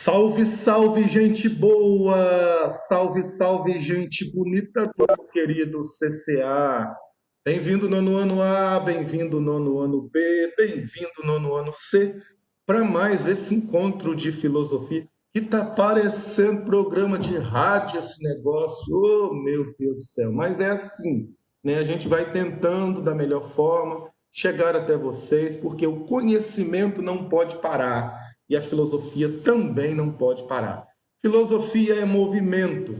Salve, salve, gente boa! Salve, salve, gente bonita do meu querido CCA! Bem-vindo nono ano A, bem-vindo nono ano B, bem-vindo nono ano C, para mais esse encontro de filosofia que tá parecendo programa de rádio esse negócio. Oh, meu Deus do céu! Mas é assim, né? A gente vai tentando da melhor forma chegar até vocês, porque o conhecimento não pode parar e a filosofia também não pode parar. Filosofia é movimento,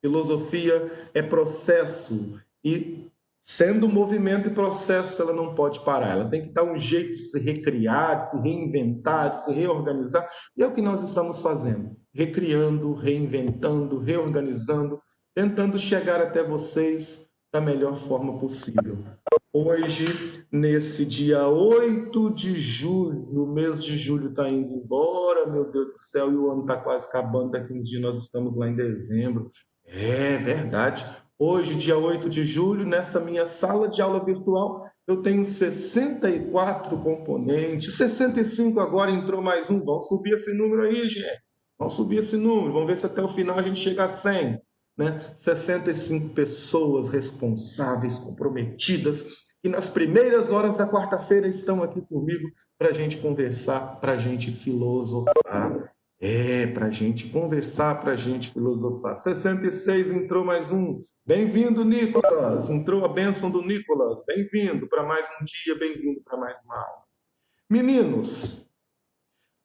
filosofia é processo e sendo movimento e processo, ela não pode parar. Ela tem que dar um jeito de se recriar, de se reinventar, de se reorganizar. E é o que nós estamos fazendo. Recriando, reinventando, reorganizando, tentando chegar até vocês da melhor forma possível. Hoje, nesse dia 8 de julho, o mês de julho está indo embora, meu Deus do céu, e o ano está quase acabando, daqui uns dias nós estamos lá em dezembro. É verdade. Hoje, dia 8 de julho, nessa minha sala de aula virtual, eu tenho 64 componentes, 65 agora entrou mais um. Vamos subir esse número aí, gente. Vamos subir esse número, vamos ver se até o final a gente chega a 100. Né? 65 pessoas responsáveis, comprometidas, que nas primeiras horas da quarta-feira estão aqui comigo para a gente conversar, para a gente filosofar. Para a gente conversar, para a gente filosofar. 66 entrou mais um. Bem-vindo, Nicolas. Entrou a bênção do Nicolas. Bem-vindo para mais um dia, bem-vindo para mais uma aula. Meninos,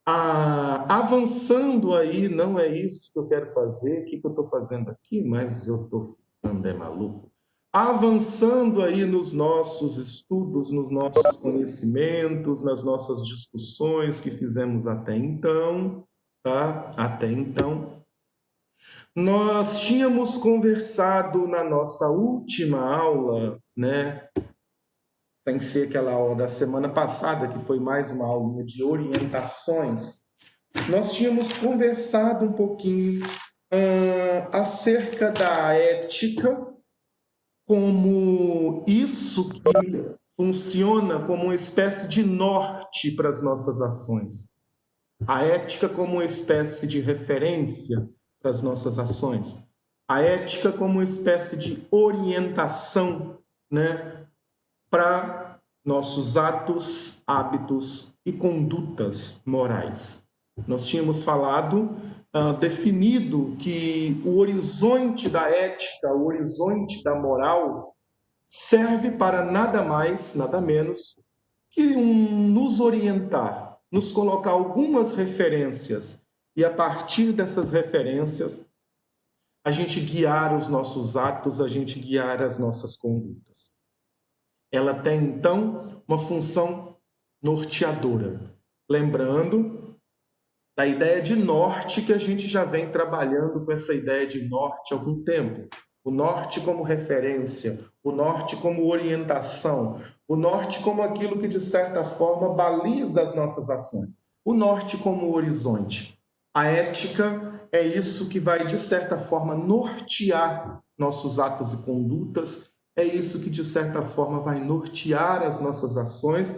avançando aí, não é isso que eu quero fazer. O que eu estou fazendo aqui? Mas eu estou ficando maluco. Avançando aí nos nossos estudos, nos nossos conhecimentos, nas nossas discussões que fizemos até então, tá? Até então. Nós tínhamos conversado na nossa última aula, né? Sem ser aquela aula da semana passada, que foi mais uma aula de orientações. Nós tínhamos conversado um pouquinho acerca da ética, como isso que funciona como uma espécie de norte para as nossas ações. A ética como uma espécie de referência para as nossas ações. A ética como uma espécie de orientação, né, para nossos atos, hábitos e condutas morais. Nós tínhamos falado, definido que o horizonte da ética, o horizonte da moral, serve para nada mais, nada menos que nos orientar, nos colocar algumas referências e a partir dessas referências a gente guiar os nossos atos, a gente guiar as nossas condutas. Ela tem então uma função norteadora. Lembrando da ideia de norte que a gente já vem trabalhando com essa ideia de norte há algum tempo. O norte como referência, o norte como orientação, o norte como aquilo que, de certa forma, baliza as nossas ações. O norte como horizonte. A ética é isso que vai, de certa forma, nortear nossos atos e condutas, é isso que, de certa forma, vai nortear as nossas ações,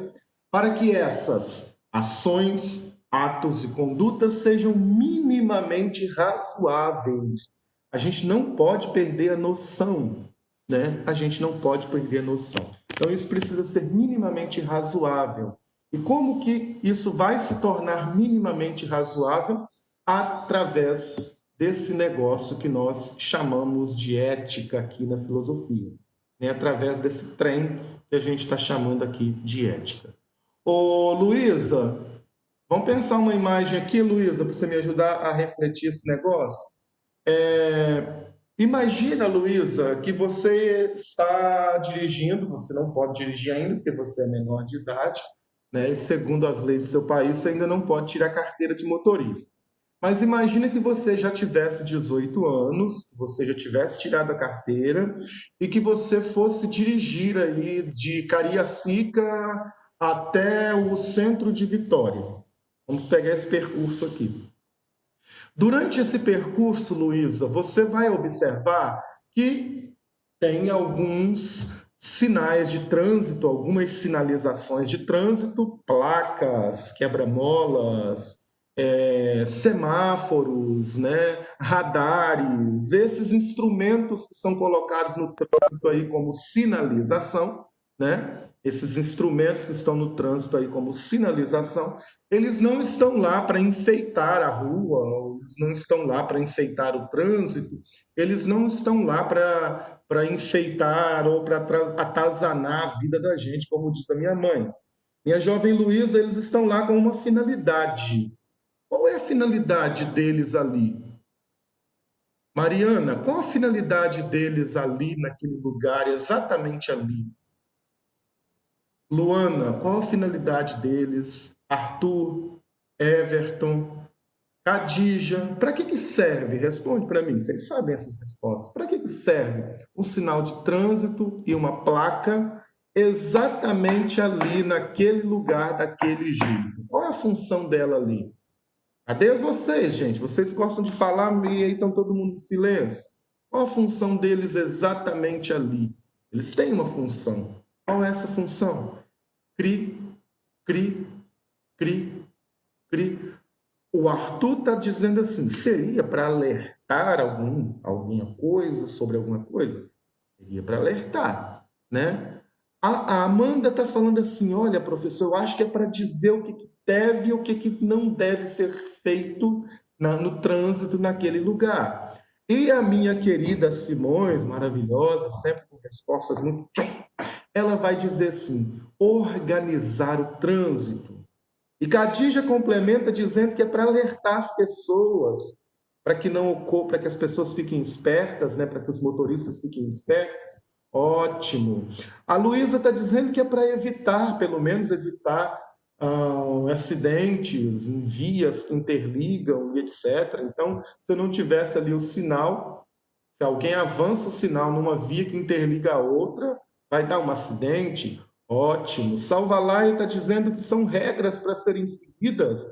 para que essas ações, atos e condutas sejam minimamente razoáveis. A gente não pode perder a noção, né? A gente não pode perder a noção. Então, isso precisa ser minimamente razoável. E como que isso vai se tornar minimamente razoável? Através desse negócio que nós chamamos de ética aqui na filosofia, né? Através desse trem que a gente está chamando aqui de ética. Ô, Luísa, vamos pensar uma imagem aqui, Luísa, para você me ajudar a refletir esse negócio? Imagina, Luísa, que você está dirigindo, você não pode dirigir ainda, porque você é menor de idade, né? E segundo as leis do seu país, você ainda não pode tirar a carteira de motorista. Mas imagina que você já tivesse 18 anos, você já tivesse tirado a carteira e que você fosse dirigir aí de Cariacica até o centro de Vitória. Vamos pegar esse percurso aqui. Durante esse percurso, Luísa, você vai observar que tem alguns sinais de trânsito, algumas sinalizações de trânsito, placas, quebra-molas, semáforos, né, radares, esses instrumentos que são colocados no trânsito aí como sinalização, né? Esses instrumentos que estão no trânsito aí como sinalização, eles não estão lá para enfeitar a rua, eles não estão lá para enfeitar o trânsito, eles não estão lá para enfeitar ou para atazanar a vida da gente, como diz a minha mãe. Minha jovem Luísa, eles estão lá com uma finalidade. Qual é a finalidade deles ali? Mariana, qual a finalidade deles ali, naquele lugar, exatamente ali? Luana, qual a finalidade deles? Arthur, Everton, Khadija, para que serve? Responde para mim, vocês sabem essas respostas. Para que serve um sinal de trânsito e uma placa exatamente ali, naquele lugar, daquele jeito? Qual é a função dela ali? Cadê vocês, gente? Vocês gostam de falar e aí estão todo mundo em silêncio. Qual a função deles exatamente ali? Eles têm uma função. Qual é essa função? Cri, cri, cri, cri. O Arthur está dizendo assim, seria para alertar alguma coisa sobre alguma coisa? Seria para alertar, né? A Amanda está falando assim, olha, professor, eu acho que é para dizer o que deve e o que não deve ser feito no trânsito naquele lugar. E a minha querida Simões, maravilhosa, sempre com respostas muito... Ela vai dizer assim, organizar o trânsito. E Khadija complementa dizendo que é para alertar as pessoas, para que não ocorra, para que as pessoas fiquem espertas, né, para que os motoristas fiquem espertos. Ótimo. A Luísa está dizendo que é para evitar, pelo menos evitar acidentes em vias que interligam e etc. Então, se eu não tivesse ali o sinal, se alguém avança o sinal numa via que interliga a outra, vai dar um acidente. Ótimo. Salvalaio está dizendo que são regras para serem seguidas.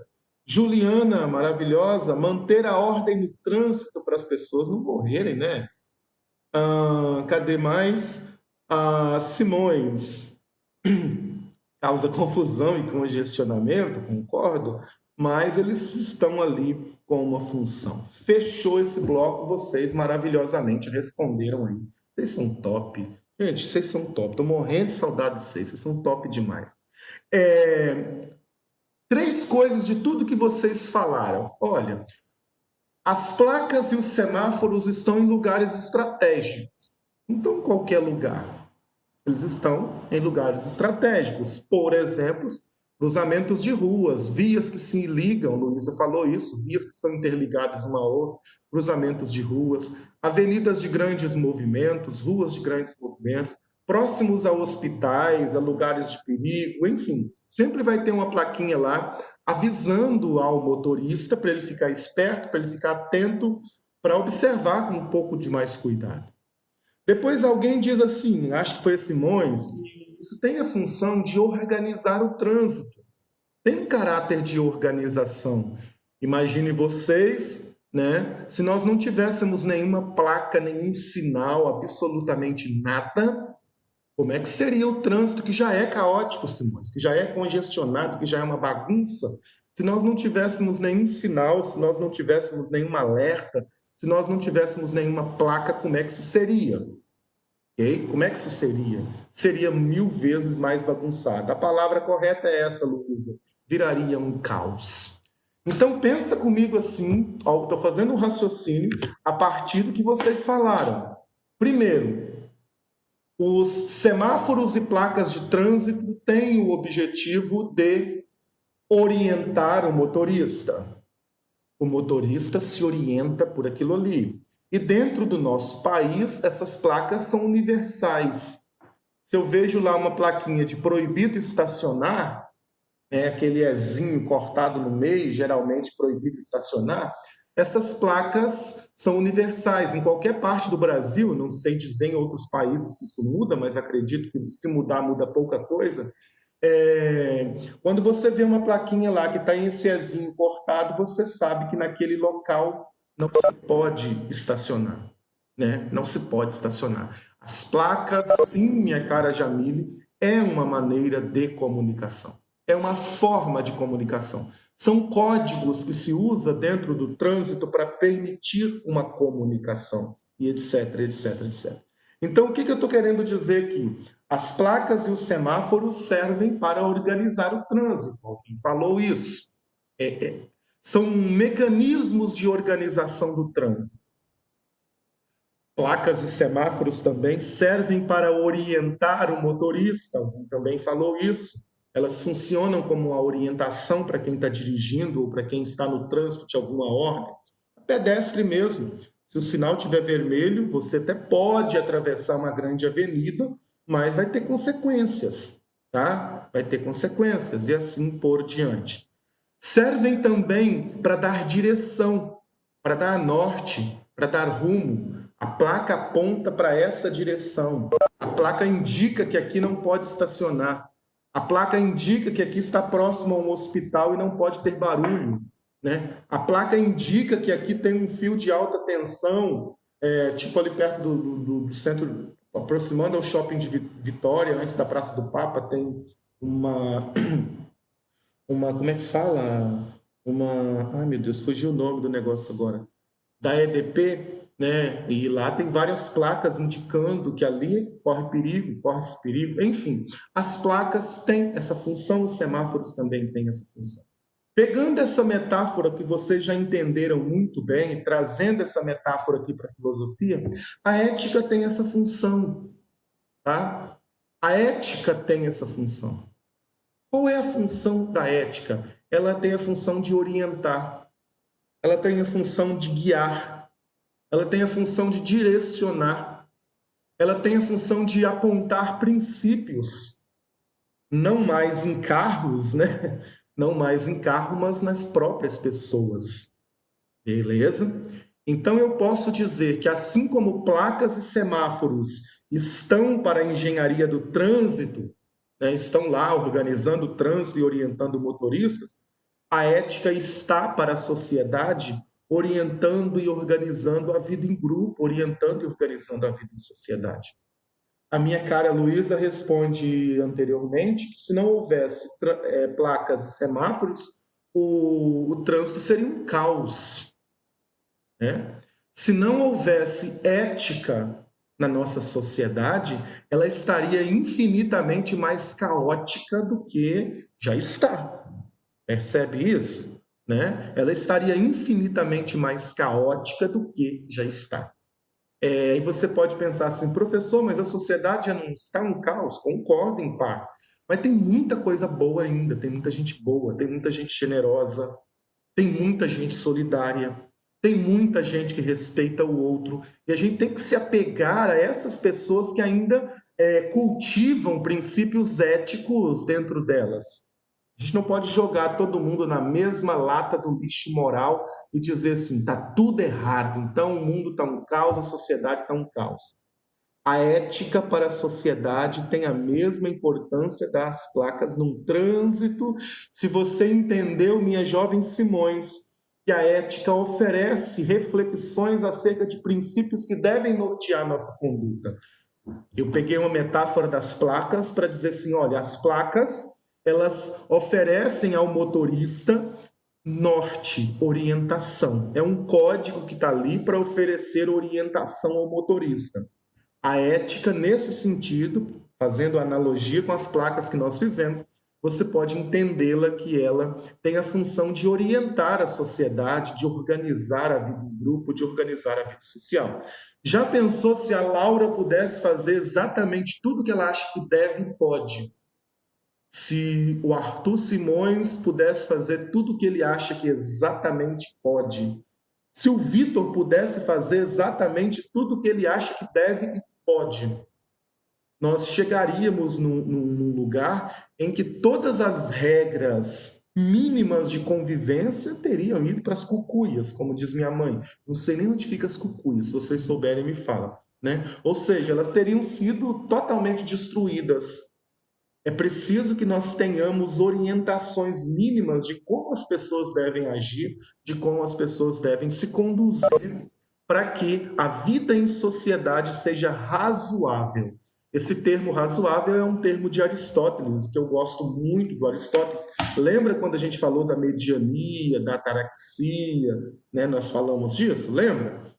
Juliana, maravilhosa, manter a ordem no trânsito para as pessoas não morrerem, né? Cadê mais? Simões, causa confusão e congestionamento, concordo, mas eles estão ali com uma função. Fechou esse bloco, vocês maravilhosamente responderam aí. Vocês são top. Gente, vocês são top. Estou morrendo de saudade de vocês são top demais. Três coisas de tudo que vocês falaram. Olha, as placas e os semáforos estão em lugares estratégicos. Não estão em qualquer lugar. Eles estão em lugares estratégicos. Por exemplo, cruzamentos de ruas, vias que se ligam, Luísa falou isso, vias que estão interligadas uma a outra, cruzamentos de ruas, avenidas de grandes movimentos, ruas de grandes movimentos, próximos a hospitais, a lugares de perigo, enfim, sempre vai ter uma plaquinha lá avisando ao motorista para ele ficar esperto, para ele ficar atento, para observar com um pouco de mais cuidado. Depois alguém diz assim, acho que foi Simões, que isso tem a função de organizar o trânsito. Tem um caráter de organização. Imagine vocês, né? Se nós não tivéssemos nenhuma placa, nenhum sinal, absolutamente nada, como é que seria o trânsito que já é caótico, Simões, que já é congestionado, que já é uma bagunça? Se nós não tivéssemos nenhum sinal, se nós não tivéssemos nenhum alerta, se nós não tivéssemos nenhuma placa, como é que isso seria? Okay? Como é que isso seria? Seria 1000 vezes mais bagunçado. A palavra correta é essa, Luísa. Viraria um caos. Então, pensa comigo assim, estou fazendo um raciocínio a partir do que vocês falaram. Primeiro, os semáforos e placas de trânsito têm o objetivo de orientar o motorista. O motorista se orienta por aquilo ali. E dentro do nosso país, essas placas são universais. Se eu vejo lá uma plaquinha de proibido estacionar, aquele ezinho cortado no meio, geralmente proibido estacionar, essas placas são universais. Em qualquer parte do Brasil, não sei dizer em outros países se isso muda, mas acredito que se mudar, muda pouca coisa. Quando você vê uma plaquinha lá que está em esse ezinho cortado, você sabe que naquele local não se pode estacionar, né? Não se pode estacionar. As placas, sim, minha cara Jamile, é uma maneira de comunicação. É uma forma de comunicação. São códigos que se usa dentro do trânsito para permitir uma comunicação, e etc, etc, etc. Então, o que eu estou querendo dizer aqui? As placas e os semáforos servem para organizar o trânsito. Alguém falou isso. São mecanismos de organização do trânsito. Placas e semáforos também servem para orientar o motorista. Alguém também falou isso. Elas funcionam como uma orientação para quem está dirigindo ou para quem está no trânsito de alguma ordem. Pedestre mesmo. Se o sinal estiver vermelho, você até pode atravessar uma grande avenida, mas vai ter consequências, tá? Vai ter consequências e assim por diante. Servem também para dar direção, para dar norte, para dar rumo. A placa aponta para essa direção. A placa indica que aqui não pode estacionar. A placa indica que aqui está próximo a um hospital e não pode ter barulho, né? A placa indica que aqui tem um fio de alta tensão, tipo ali perto do centro, aproximando ao shopping de Vitória, antes da Praça do Papa, tem como é que fala? Ai meu Deus, fugiu o nome do negócio agora. Da EDP, né? E lá tem várias placas indicando que ali corre perigo, corre esse perigo. Enfim, as placas têm essa função, os semáforos também têm essa função. Pegando essa metáfora que vocês já entenderam muito bem, trazendo essa metáfora aqui para a filosofia, a ética tem essa função, tá? A ética tem essa função. Qual é a função da ética? Ela tem a função de orientar, ela tem a função de guiar, ela tem a função de direcionar, ela tem a função de apontar princípios, não mais em carros, né? Não mais em carro, mas nas próprias pessoas. Beleza? Então eu posso dizer que assim como placas e semáforos estão para a engenharia do trânsito, né, estão lá organizando o trânsito e orientando motoristas, a ética está para a sociedade orientando e organizando a vida em grupo, orientando e organizando a vida em sociedade. A minha cara Luísa responde anteriormente que se não houvesse placas e semáforos, o trânsito seria um caos, né? Se não houvesse ética na nossa sociedade, ela estaria infinitamente mais caótica do que já está. Percebe isso? Né? Ela estaria infinitamente mais caótica do que já está. E você pode pensar assim, professor, mas a sociedade já não está um caos? Concordo em parte. Mas tem muita coisa boa ainda, tem muita gente boa, tem muita gente generosa, tem muita gente solidária, tem muita gente que respeita o outro. E a gente tem que se apegar a essas pessoas que ainda cultivam princípios éticos dentro delas. A gente não pode jogar todo mundo na mesma lata do lixo moral e dizer assim, tá tudo errado, então o mundo está um caos, a sociedade está um caos. A ética para a sociedade tem a mesma importância das placas num trânsito. Se você entendeu, minha jovem Simões, que a ética oferece reflexões acerca de princípios que devem nortear nossa conduta. Eu peguei uma metáfora das placas para dizer assim, olha, as placas, elas oferecem ao motorista norte, orientação. É um código que está ali para oferecer orientação ao motorista. A ética, nesse sentido, fazendo analogia com as placas que nós fizemos, você pode entendê-la que ela tem a função de orientar a sociedade, de organizar a vida em grupo, de organizar a vida social. Já pensou se a Laura pudesse fazer exatamente tudo que ela acha que deve e pode? Se o Arthur Simões pudesse fazer tudo o que ele acha que exatamente pode? Se o Vitor pudesse fazer exatamente tudo o que ele acha que deve e pode, nós chegaríamos num lugar em que todas as regras mínimas de convivência teriam ido para as cucuias, como diz minha mãe. Não sei nem onde fica as cucuias, se vocês souberem, me falam. Né? Ou seja, elas teriam sido totalmente destruídas. É preciso que nós tenhamos orientações mínimas de como as pessoas devem agir, de como as pessoas devem se conduzir para que a vida em sociedade seja razoável. Esse termo razoável é um termo de Aristóteles, que eu gosto muito do Aristóteles. Lembra quando a gente falou da mediania, da ataraxia, né? Nós falamos disso, lembra?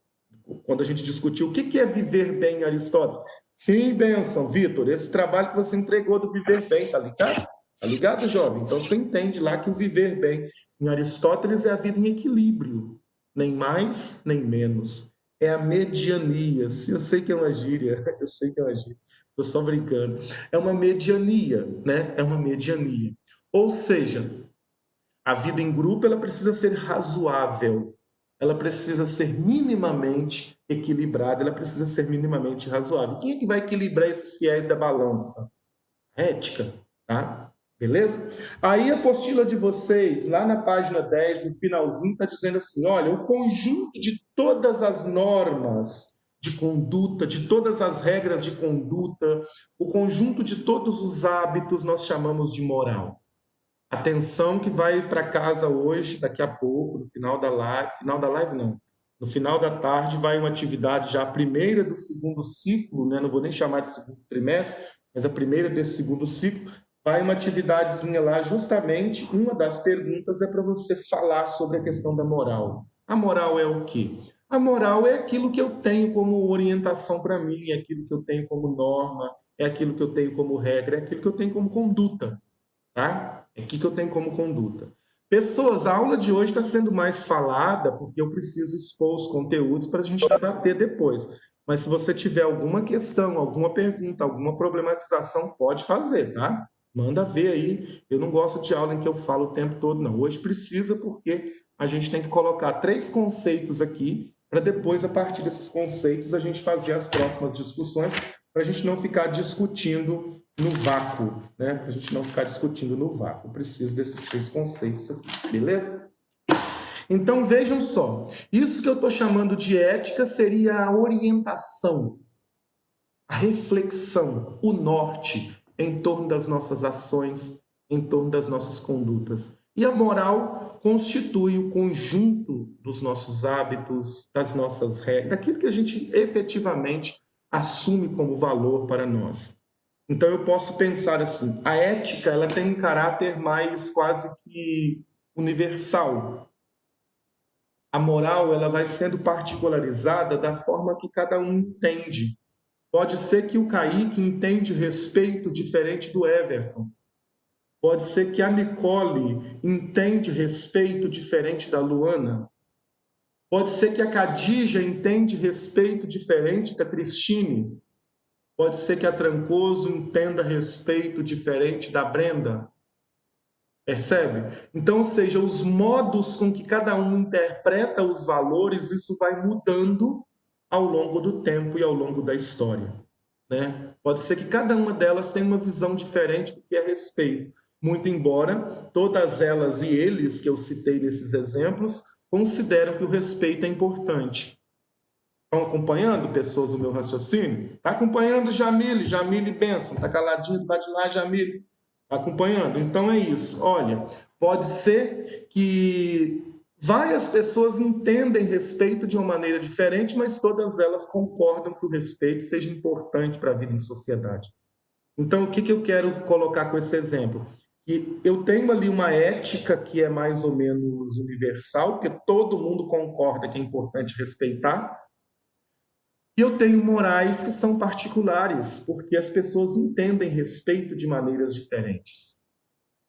Quando a gente discutiu o que é viver bem em Aristóteles. Sim, benção, Vitor, esse trabalho que você entregou do viver bem, tá ligado? Tá ligado, jovem? Então você entende lá que o viver bem em Aristóteles é a vida em equilíbrio, nem mais, nem menos. É a mediania. Eu sei que é uma gíria, eu sei que é uma gíria. Estou só brincando. É uma mediania, né? É uma mediania. Ou seja, a vida em grupo ela precisa ser razoável, ela precisa ser minimamente equilibrada, ela precisa ser minimamente razoável. Quem é que vai equilibrar esses fiéis da balança? A ética, tá? Beleza? Aí a apostila de vocês, lá na página 10, no finalzinho, está dizendo assim: olha, o conjunto de todas as normas de conduta, de todas as regras de conduta, o conjunto de todos os hábitos nós chamamos de moral. Atenção que vai para casa hoje, daqui a pouco, no final da live não, no final da tarde vai uma atividade já a primeira do segundo ciclo, né? Não vou nem chamar de segundo trimestre, mas a primeira desse segundo ciclo, vai uma atividadezinha lá, justamente uma das perguntas é para você falar sobre a questão da moral. A moral é o quê? A moral é aquilo que eu tenho como orientação para mim, é aquilo que eu tenho como norma, é aquilo que eu tenho como regra, é aquilo que eu tenho como conduta. Tá? É aqui que eu tenho como conduta. Pessoas, a aula de hoje está sendo mais falada porque eu preciso expor os conteúdos para a gente debater depois. Mas se você tiver alguma questão, alguma pergunta, alguma problematização, pode fazer, tá? Manda ver aí. Eu não gosto de aula em que eu falo o tempo todo, não. Hoje precisa porque a gente tem que colocar 3 conceitos aqui para depois, a partir desses conceitos, a gente fazer as próximas discussões, para a gente não ficar discutindo no vácuo, né? Para a gente não ficar discutindo no vácuo. Eu preciso desses 3 conceitos aqui, beleza? Então vejam só, isso que eu estou chamando de ética seria a orientação, a reflexão, o norte em torno das nossas ações, em torno das nossas condutas. E a moral constitui o conjunto dos nossos hábitos, das nossas regras, daquilo que a gente efetivamente assume como valor para nós. Então eu posso pensar assim, a ética ela tem um caráter mais quase que universal. A moral ela vai sendo particularizada da forma que cada um entende. Pode ser que o Kaique entende respeito diferente do Everton. Pode ser que a Nicole entende respeito diferente da Luana. Pode ser que a Cadija entende respeito diferente da Cristine. Pode ser que a Trancoso entenda respeito diferente da Brenda. Percebe? Então, ou seja, os modos com que cada um interpreta os valores, isso vai mudando ao longo do tempo e ao longo da história, né? Pode ser que cada uma delas tenha uma visão diferente do que é respeito. Muito embora todas elas e eles que eu citei nesses exemplos consideram que o respeito é importante. Estão acompanhando, pessoas, o meu raciocínio? Está acompanhando, Jamile? Jamile Benção. Está caladinho, bate lá, Jamile. Está acompanhando? Então é isso. Olha, pode ser que várias pessoas entendem respeito de uma maneira diferente, mas todas elas concordam que o respeito seja importante para a vida em sociedade. Então, o que eu quero colocar com esse exemplo? Que eu tenho ali uma ética que é mais ou menos universal, porque todo mundo concorda que é importante respeitar, e eu tenho morais que são particulares, porque as pessoas entendem respeito de maneiras diferentes.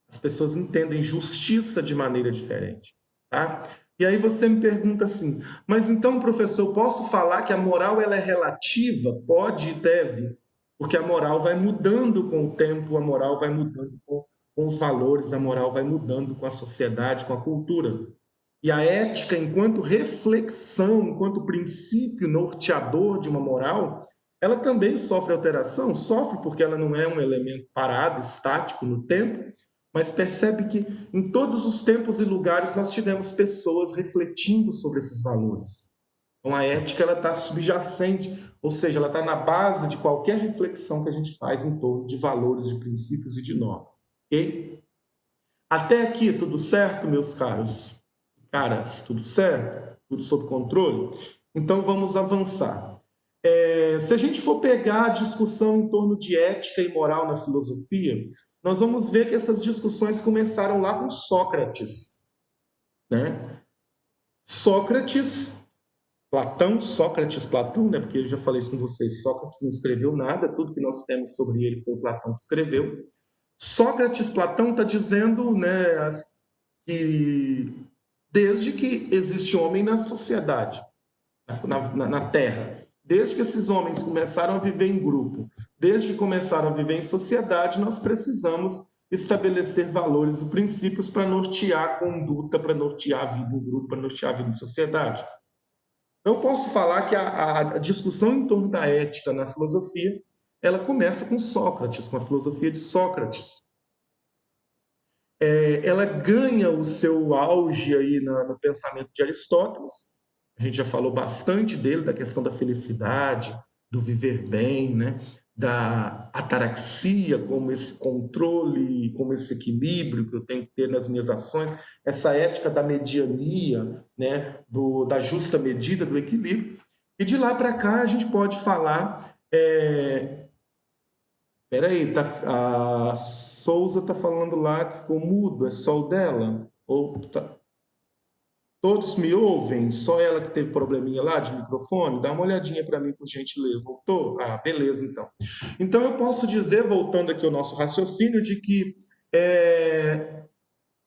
As pessoas entendem justiça de maneira diferente, tá? E aí você me pergunta assim, mas então, professor, posso falar que a moral ela é relativa? Pode e deve, porque a moral vai mudando com o tempo, a moral vai mudando com os valores, a moral vai mudando com a sociedade, com a cultura. E a ética, enquanto reflexão, enquanto princípio norteador de uma moral, ela também sofre alteração, sofre porque ela não é um elemento parado, estático no tempo, mas percebe que em todos os tempos e lugares nós tivemos pessoas refletindo sobre esses valores. Então a ética ela está subjacente, ou seja, ela está na base de qualquer reflexão que a gente faz em torno de valores, de princípios e de normas. Ok? Até aqui tudo certo, meus caros? Caras, tudo certo? Tudo sob controle? Então vamos avançar. Se a gente for pegar a discussão em torno de ética e moral na filosofia, nós vamos ver que essas discussões começaram lá com Sócrates, né? Sócrates, Platão, né? Porque eu já falei isso com vocês, Sócrates não escreveu nada, tudo que nós temos sobre ele foi o Platão que escreveu. Sócrates, Platão está dizendo, né, que desde que existe homem na sociedade, na Terra, desde que esses homens começaram a viver em grupo, desde que começaram a viver em sociedade, nós precisamos estabelecer valores e princípios para nortear a conduta, para nortear a vida em grupo, para nortear a vida em sociedade. Eu posso falar que a discussão em torno da ética na filosofia, ela começa com Sócrates, com a filosofia de Sócrates. Ela ganha o seu auge aí no pensamento de Aristóteles. A gente já falou bastante dele, da questão da felicidade, do viver bem, né? Da ataraxia, como esse controle, como esse equilíbrio que eu tenho que ter nas minhas ações, essa ética da mediania, né? Da justa medida, do equilíbrio. E de lá para cá a gente pode falar. Peraí, a Souza tá falando lá que ficou mudo, é só o dela? Todos me ouvem? Só ela que teve probleminha lá de microfone? Dá uma olhadinha para mim, por gentileza. Voltou? Ah, beleza, então. Então eu posso dizer, voltando aqui ao nosso raciocínio, de que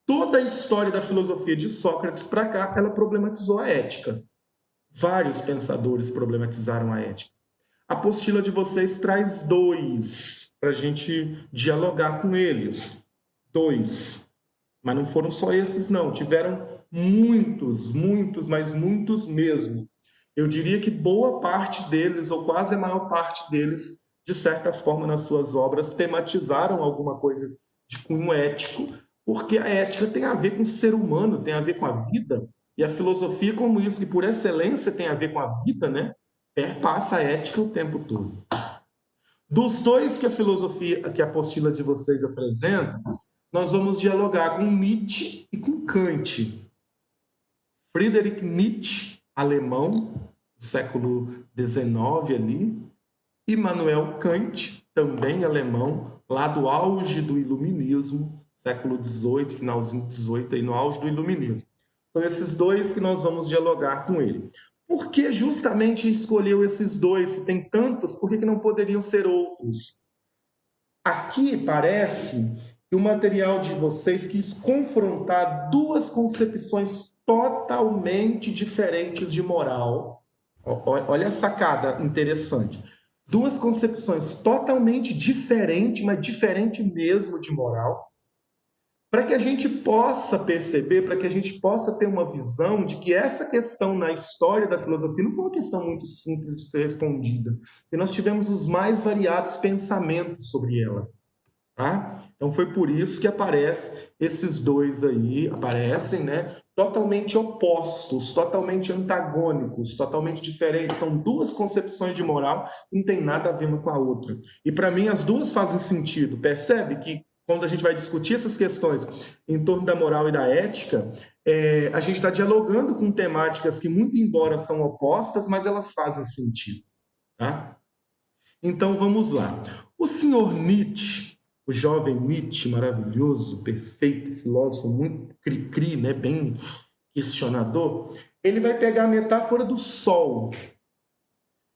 toda a história da filosofia de Sócrates para cá, ela problematizou a ética. Vários pensadores problematizaram a ética. A apostila de vocês traz 2 para a gente dialogar com eles. 2. Mas não foram só esses, não. Tiveram muitos, mas muitos mesmo. Eu diria que boa parte deles, ou quase a maior parte deles, de certa forma, nas suas obras, tematizaram alguma coisa de cunho ético, porque a ética tem a ver com o ser humano, tem a ver com a vida, e a filosofia, como isso, que por excelência tem a ver com a vida, né? Perpassa a ética o tempo todo. Dos 2 que a filosofia, que a apostila de vocês apresenta, nós vamos dialogar com Nietzsche e com Kant. Friedrich Nietzsche, alemão, do século XIX ali, e Immanuel Kant, também alemão, lá do auge do iluminismo, século XVIII, finalzinho XVIII, aí no auge do iluminismo. São esses 2 que nós vamos dialogar com ele. Por que justamente escolheu esses 2? Se tem tantos, por que não poderiam ser outros? Aqui parece que o material de vocês quis confrontar 2 concepções totalmente diferentes de moral. Olha a sacada interessante. 2 concepções totalmente diferentes, mas diferente mesmo de moral, para que a gente possa perceber, para que a gente possa ter uma visão de que essa questão na história da filosofia não foi uma questão muito simples de ser respondida, e nós tivemos os mais variados pensamentos sobre ela. Tá? Então foi por isso que esses 2 aí, aparecem, né? Totalmente opostos, totalmente antagônicos, totalmente diferentes. São 2 concepções de moral que não tem nada a ver uma com a outra. E para mim as 2 fazem sentido. Percebe que quando a gente vai discutir essas questões em torno da moral e da ética, a gente está dialogando com temáticas que, muito embora são opostas, mas elas fazem sentido. Tá? Então vamos lá. O senhor Nietzsche, o jovem Nietzsche, maravilhoso, perfeito, filósofo, muito cri-cri, né, bem questionador, ele vai pegar a metáfora do sol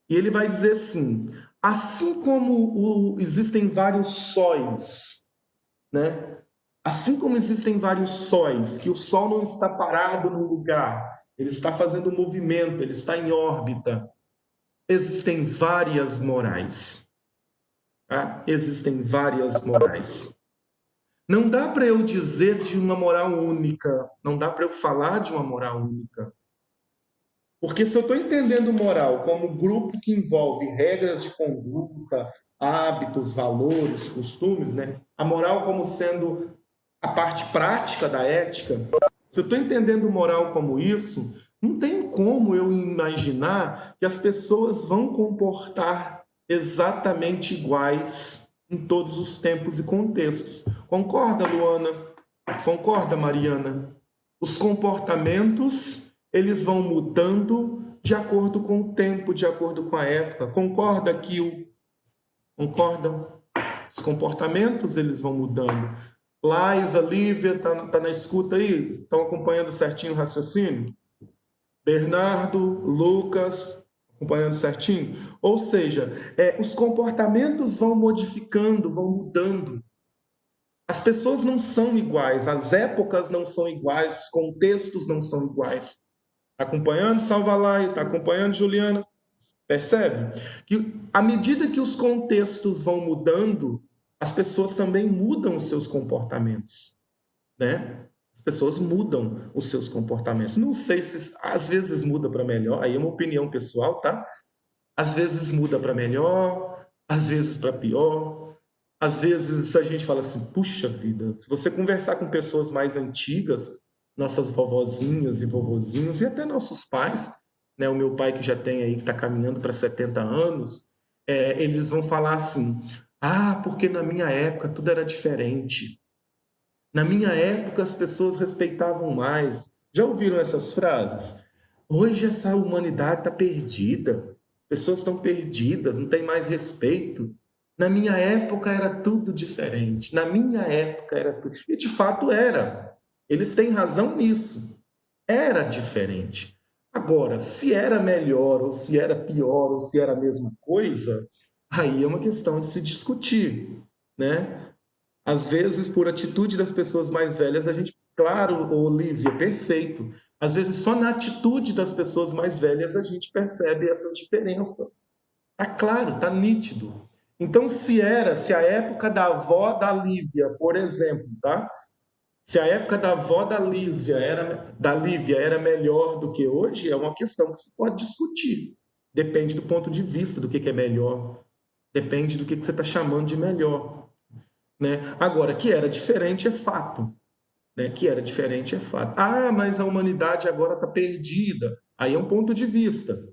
e ele vai dizer assim como existem vários sóis, né? Assim como existem vários sóis, que o sol não está parado num lugar, ele está fazendo movimento, ele está em órbita, existem várias morais. Tá? Existem várias morais. Não dá para eu dizer de uma moral única, não dá para eu falar de uma moral única. Porque se eu estou entendendo moral como grupo que envolve regras de conduta, hábitos, valores, costumes, né? A moral como sendo a parte prática da ética, se eu estou entendendo moral como isso, não tem como eu imaginar que as pessoas vão comportar exatamente iguais em todos os tempos e contextos. Concorda, Luana? Concorda, Mariana? Os comportamentos, eles vão mudando de acordo com o tempo, de acordo com a época. Concorda, Kio? Concordam? Os comportamentos, eles vão mudando. Laísa, Lívia, tá na escuta aí? Estão acompanhando certinho o raciocínio? Bernardo, Lucas, acompanhando certinho? Ou seja, os comportamentos vão modificando, vão mudando. As pessoas não são iguais, as épocas não são iguais, os contextos não são iguais. Está acompanhando, Salvalai? Está acompanhando, Juliana? Percebe? Que à medida que os contextos vão mudando, as pessoas também mudam os seus comportamentos, né? As pessoas mudam os seus comportamentos. Não sei se às vezes muda para melhor, aí é uma opinião pessoal, tá? Às vezes muda para melhor, às vezes para pior. Às vezes a gente fala assim, puxa vida, se você conversar com pessoas mais antigas, nossas vovozinhas e vovozinhos, e até nossos pais, né? O meu pai que já tem aí, que está caminhando para 70 anos, eles vão falar assim, porque na minha época tudo era diferente. Na minha época as pessoas respeitavam mais. Já ouviram essas frases? Hoje essa humanidade está perdida. As pessoas estão perdidas, não tem mais respeito. Na minha época era tudo diferente. Na minha época era tudo. E de fato era. Eles têm razão nisso. Era diferente. Agora, se era melhor, ou se era pior, ou se era a mesma coisa, aí é uma questão de se discutir, né? Às vezes, por atitude das pessoas mais velhas, a gente, claro, Olivia, perfeito. Às vezes, só na atitude das pessoas mais velhas a gente percebe essas diferenças. Tá claro, tá nítido. Então, se a época da avó da Lívia, por exemplo, tá? Se a época da avó da Lívia era melhor do que hoje, é uma questão que se pode discutir. Depende do ponto de vista do que é melhor. Depende do que você está chamando de melhor. Né? Agora, que era diferente é fato. Né? Que era diferente é fato. Mas a humanidade agora está perdida. Aí é um ponto de vista.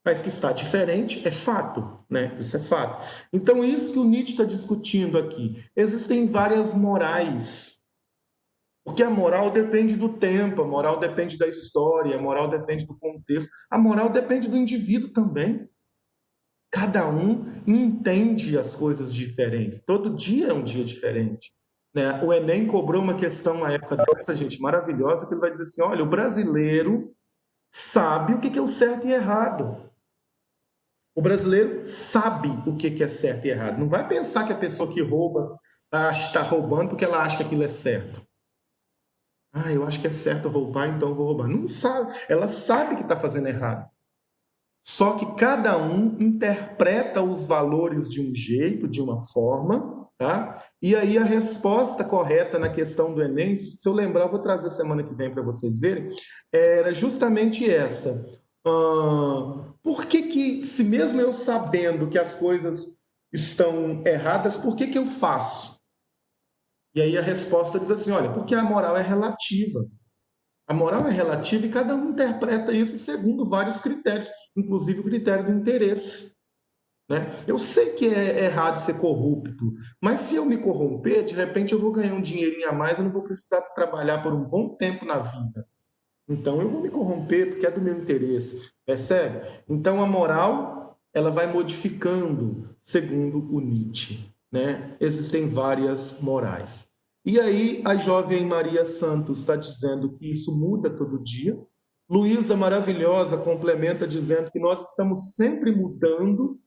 Mas que está diferente é fato. Né? Isso é fato. Então, isso que o Nietzsche está discutindo aqui. Existem várias morais. Porque a moral depende do tempo, a moral depende da história, a moral depende do contexto, a moral depende do indivíduo também. Cada um entende as coisas diferentes. Todo dia é um dia diferente. Né? O Enem cobrou uma questão na época dessa, gente, maravilhosa, que ele vai dizer assim, olha, o brasileiro sabe o que é o certo e errado. O brasileiro sabe o que é certo e errado. Não vai pensar que a pessoa que rouba está roubando porque ela acha que aquilo é certo. Eu acho que é certo roubar, então eu vou roubar. Não sabe. Ela sabe que está fazendo errado. Só que cada um interpreta os valores de um jeito, de uma forma, tá? E aí a resposta correta na questão do Enem, se eu lembrar, eu vou trazer semana que vem para vocês verem, era justamente essa. Por que, se mesmo eu sabendo que as coisas estão erradas, por que eu faço? E aí a resposta diz assim, olha, porque a moral é relativa. A moral é relativa e cada um interpreta isso segundo vários critérios, inclusive o critério do interesse. Né? Eu sei que é errado ser corrupto, mas se eu me corromper, de repente eu vou ganhar um dinheirinho a mais, eu não vou precisar trabalhar por um bom tempo na vida. Então eu vou me corromper porque é do meu interesse, percebe? Então a moral, ela vai modificando segundo o Nietzsche. Né? Existem várias morais. E aí a jovem Maria Santos está dizendo que isso muda todo dia. Luísa Maravilhosa complementa dizendo que nós estamos sempre mudando.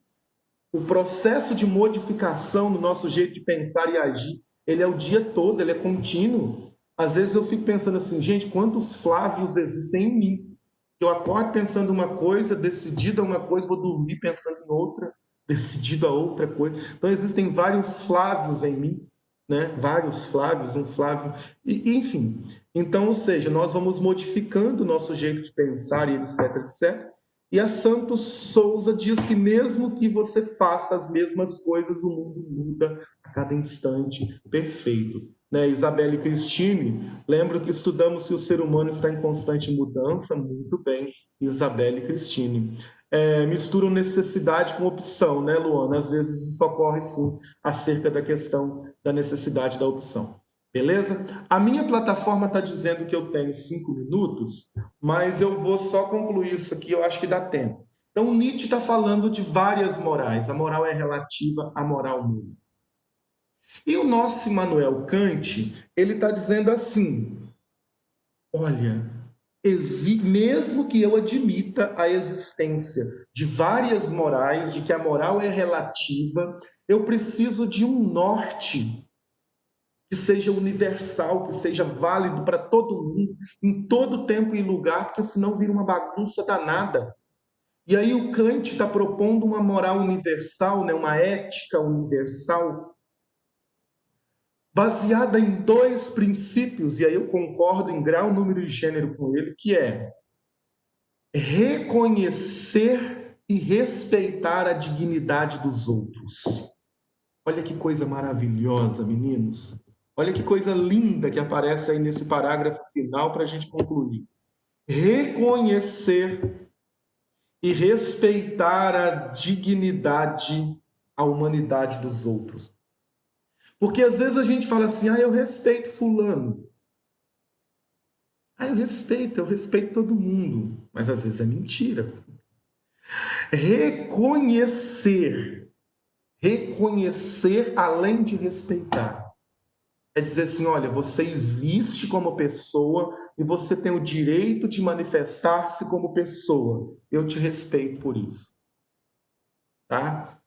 O processo de modificação no nosso jeito de pensar e agir, ele é o dia todo, ele é contínuo. Às vezes eu fico pensando assim, gente, quantos Flávios existem em mim? Eu acordo pensando uma coisa, decidido a uma coisa, vou dormir pensando em outra, decidido a outra coisa. Então existem vários Flávios em mim, né? Vários Flávios, um Flávio, enfim. Então, ou seja, nós vamos modificando o nosso jeito de pensar e etc, etc. E a Santos Souza diz que mesmo que você faça as mesmas coisas, o mundo muda a cada instante. Perfeito. Né? Isabelle Cristine, lembro que estudamos que o ser humano está em constante mudança. Muito bem, Isabelle Cristine. Misturam necessidade com opção, né, Luana? Às vezes isso ocorre, sim, acerca da questão da necessidade da opção. Beleza? A minha plataforma está dizendo que eu tenho 5 minutos, mas eu vou só concluir isso aqui, eu acho que dá tempo. Então, Nietzsche está falando de várias morais. A moral é relativa à moral nula. E o nosso Immanuel Kant, ele está dizendo assim, olha, mesmo que eu admita a existência de várias morais, de que a moral é relativa, eu preciso de um norte que seja universal, que seja válido para todo mundo, em todo tempo e lugar, porque senão vira uma bagunça danada. E aí o Kant está propondo uma moral universal, né, uma ética universal, baseada em dois princípios, e aí eu concordo em grau, número e gênero com ele, que é reconhecer e respeitar a dignidade dos outros. Olha que coisa maravilhosa, meninos. Olha que coisa linda que aparece aí nesse parágrafo final para a gente concluir. Reconhecer e respeitar a dignidade, a humanidade dos outros. Porque às vezes a gente fala assim, eu respeito fulano. Eu respeito todo mundo. Mas às vezes é mentira. Reconhecer além de respeitar. É dizer assim, olha, você existe como pessoa e você tem o direito de manifestar-se como pessoa. Eu te respeito por isso. Tá?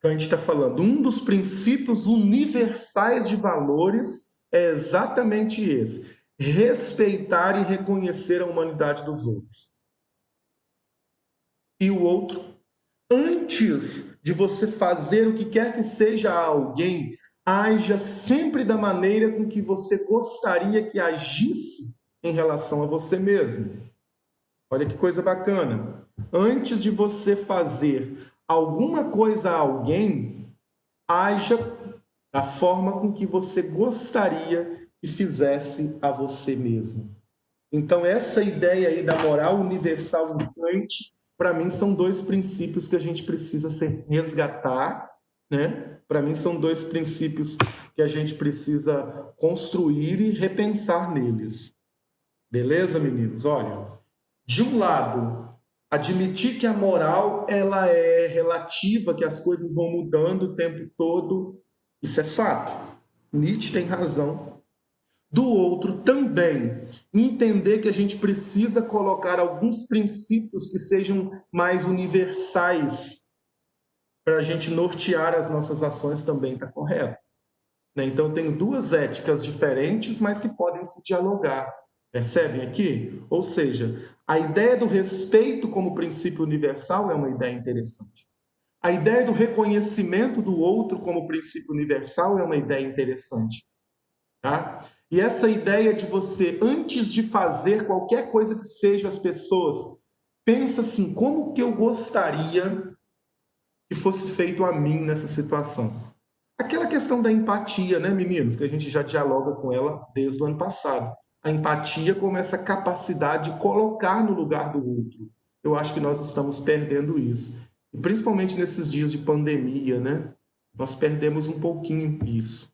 Kant está falando, um dos princípios universais de valores é exatamente esse. Respeitar e reconhecer a humanidade dos outros. E o outro, antes de você fazer o que quer que seja a alguém, haja sempre da maneira com que você gostaria que agisse em relação a você mesmo. Olha que coisa bacana. Antes de você fazer alguma coisa a alguém, haja da forma com que você gostaria que fizesse a você mesmo. Então, essa ideia aí da moral universal em Kant, para mim, são dois princípios que a gente precisa resgatar, né? Para mim, são dois princípios que a gente precisa construir e repensar neles. Beleza, meninos? Olha, de um lado, admitir que a moral ela é relativa, que as coisas vão mudando o tempo todo, isso é fato. Nietzsche tem razão. Do outro, também, entender que a gente precisa colocar alguns princípios que sejam mais universais para a gente nortear as nossas ações também está correto. Então, eu tenho duas éticas diferentes, mas que podem se dialogar. Percebem aqui? Ou seja, a ideia do respeito como princípio universal é uma ideia interessante. A ideia do reconhecimento do outro como princípio universal é uma ideia interessante. Tá? E essa ideia de você, antes de fazer qualquer coisa que seja as pessoas, pensa assim, como que eu gostaria que fosse feito a mim nessa situação? Aquela questão da empatia, né, meninos? Que a gente já dialoga com ela desde o ano passado. A empatia como essa capacidade de colocar no lugar do outro. Eu acho que nós estamos perdendo isso. E principalmente nesses dias de pandemia, né? Nós perdemos um pouquinho isso.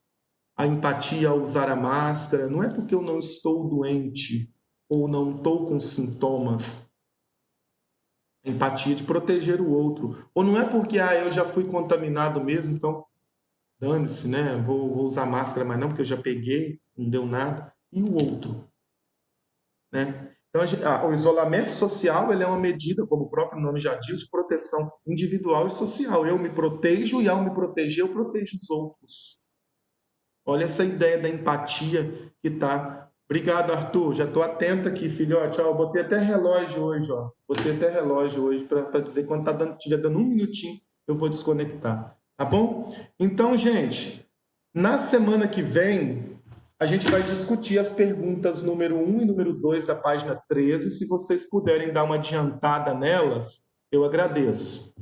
A empatia ao usar a máscara, não é porque eu não estou doente ou não estou com sintomas. A empatia de proteger o outro. Ou não é porque eu já fui contaminado mesmo, então dane-se, né? Vou usar máscara, mas não porque eu já peguei, não deu nada. E o outro, né? Então, o isolamento social ele é uma medida, como o próprio nome já diz, de proteção individual e social. Eu me protejo e, ao me proteger, eu protejo os outros. Olha essa ideia da empatia que tá. Obrigado, Arthur. Já estou atento aqui, filhote. Ó, botei até relógio hoje, ó. Botei até relógio hoje para dizer quando estiver dando um minutinho, eu vou desconectar. Tá bom? Então, gente, na semana que vem, a gente vai discutir as perguntas número 1 e número 2 da página 13. Se vocês puderem dar uma adiantada nelas, eu agradeço.